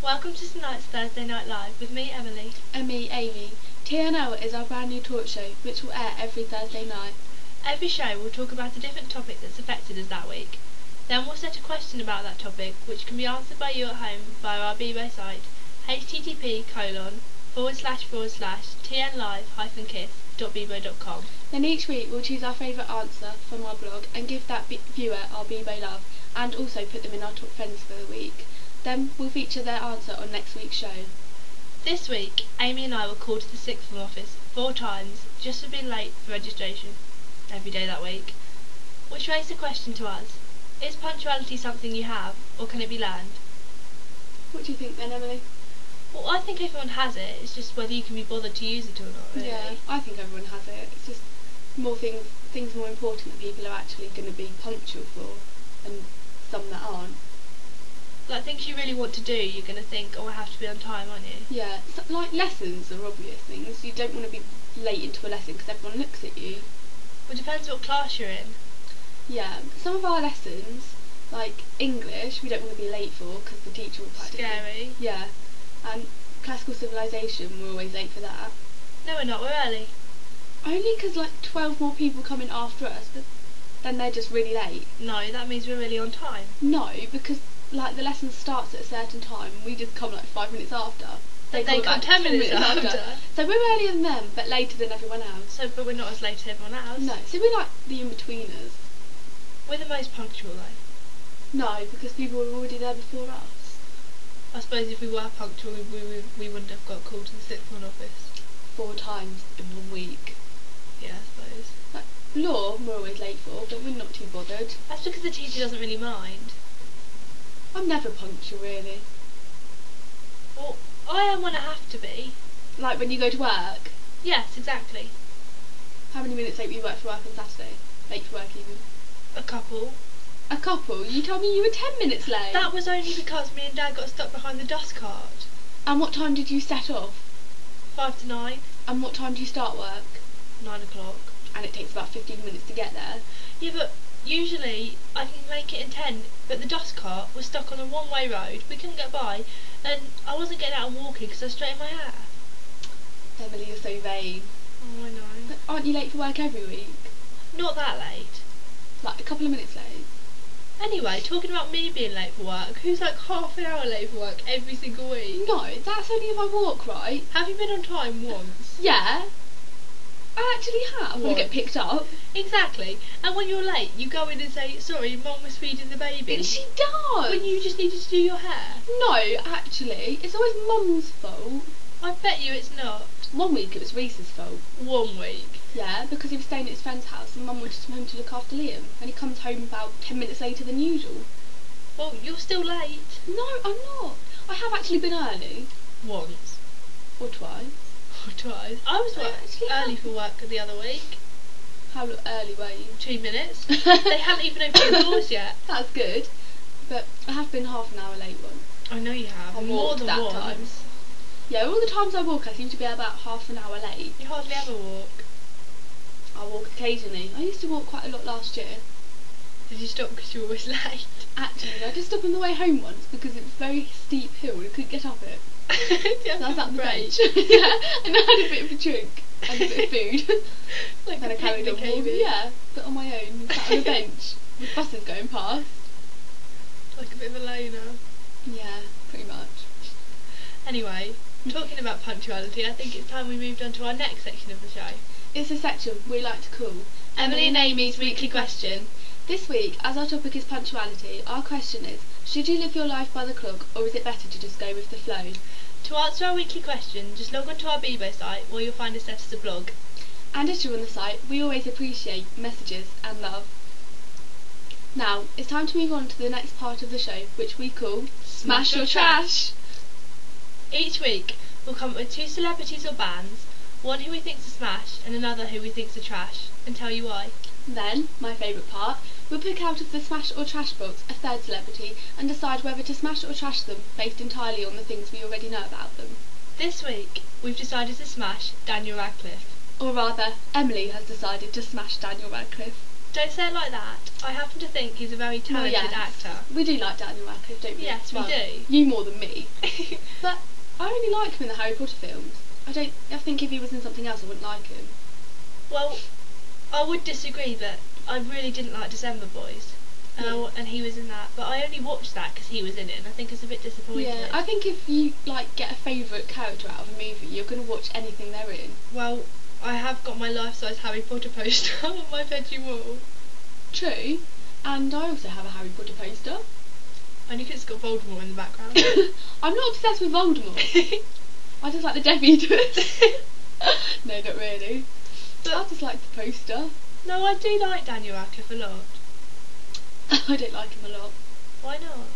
Welcome to tonight's Thursday Night Live with me, Emily. And me, Amy. TNL is our brand new talk show, which will air every Thursday night. Every show will talk about a different topic that's affected us that week. Then we'll set a question about that topic, which can be answered by you at home via our Bebo site, http://tnlive-kiss.bebo.com. Then each week we'll choose our favourite answer from our blog and give that viewer our Bebo love, and also put them in our top friends for the week. Then we'll feature their answer on next week's show. This week, Amy and I were called to the sixth form office 4 times just for being late for registration every day that week, which raised a question to us. Is punctuality something you have, or can it be learned? What do you think then, Emily? Well, I think everyone has it, it's just whether you can be bothered to use it or not, really. Yeah, I think everyone has it. It's just more things more important that people are actually going to be punctual for, and some that aren't. Like things you really want to do, you're going to think, oh, I have to be on time, aren't you? Yeah, so, like lessons are obvious things. You don't want to be late into a lesson because everyone looks at you. Well, it depends what class you're in. Yeah, some of our lessons, like English, we don't want to be late for because the teacher will practice. Scary. Yeah, and classical civilization, we're always late for that. No, we're not, we're early. Only because like 12 more people come in after us, but then they're just really late. No, that means we're really on time. No, because like the lesson starts at a certain time and we just come like 5 minutes after. They come 10 minutes after. So we're earlier than them, but later than everyone else. So, but we're not as late as everyone else. No, so we're like the in-betweeners. We're the most punctual though. No, because people were already there before us. I suppose if we were punctual, we wouldn't have got called to the sixth form office 4 times in 1 week. Yeah, I suppose. Like, law, we're always late for, but we're not too bothered. That's because the teacher doesn't really mind. I'm never punctual, really. Well, I am when I have to be. Like when you go to work? Yes, exactly. How many minutes late were you for work on Saturday? Late for work even? A couple. A couple? You told me you were 10 minutes late. That was only because me and Dad got stuck behind the dust cart. And what time did you set off? 5 to 9. And what time do you start work? 9 o'clock. And it takes about 15 minutes to get there. Yeah, but usually I can make it in 10, but the dust cart was stuck on a one-way road. We couldn't get by, and I wasn't getting out and walking because I was straightening my hair. Emily, you're so vain. Oh, I know. But aren't you late for work every week? Not that late. Like a couple of minutes late. Anyway, talking about me being late for work, who's like half an hour late for work every single week? No, that's only if I walk, right? Have you been on time once? Yeah. I actually have. When I get picked up. Exactly. And when you're late, you go in and say, sorry, Mum was feeding the baby. And she does. When you just needed to do your hair. No, actually, it's always Mum's fault. I bet you it's not. 1 week it was Reese's fault. 1 week. Yeah, because he was staying at his friend's house and Mum wanted him home to look after Liam, and he comes home about 10 minutes later than usual. Well, you're still late. No, I'm not. I have actually been early. Once. Or twice. Or twice. I was early for work the other week. How early were you? 2 minutes. They hadn't even opened the doors yet. That's good. But I have been half an hour late once. I know you have. I More walked than that once. time. Yeah, all the times I walk I seem to be about half an hour late. You hardly ever walk. I walk occasionally. I used to walk quite a lot last year. Did you stop because you were always late? Actually, I just stopped on the way home once because it was a very steep hill and I couldn't get up it. So I was at the bench. Yeah, and I had a bit of a drink and a bit of food. Like and a I carried on picnic, walking. Amy. Yeah, but on my own, and sat on a bench with buses going past. Like a bit of a loner. Yeah, pretty much. Anyway, talking about punctuality, I think it's time we moved on to our next section of the show. It's a section we like to call Emily and Amy's Weekly Question. This week, as our topic is punctuality, our question is, should you live your life by the clock, or is it better to just go with the flow? To answer our weekly question, just log on to our Bebo site where you'll find us set as a blog. And as you're on the site, we always appreciate messages and love. Now, it's time to move on to the next part of the show, which we call Smash or Trash. Each week, we'll come up with 2 celebrities or bands, one who we think's a smash and another who we think's a trash, and tell you why. Then, my favourite part, we'll pick out of the Smash or Trash box a third celebrity and decide whether to smash or trash them based entirely on the things we already know about them. This week, we've decided to smash Daniel Radcliffe. Or rather, Emily has decided to smash Daniel Radcliffe. Don't say it like that. I happen to think he's a very talented actor. We do like Daniel Radcliffe, don't we? Yes, we do. You more than me. But I only like him in the Harry Potter films. I think if he was in something else I wouldn't like him. Well, I would disagree, but I really didn't like December Boys. And he was in that, but I only watched that because he was in it, and I think it's a bit disappointing. Yeah, I think if you get a favourite character out of a movie, you're going to watch anything they're in. Well, I have got my life-size Harry Potter poster on my bedroom wall. True, and I also have a Harry Potter poster. Only because it's got Voldemort in the background. I'm not obsessed with Voldemort. I just like the Death Eaters. No, not really. But I just like the poster. No, I do like Daniel Radcliffe a lot. I don't like him a lot. Why not?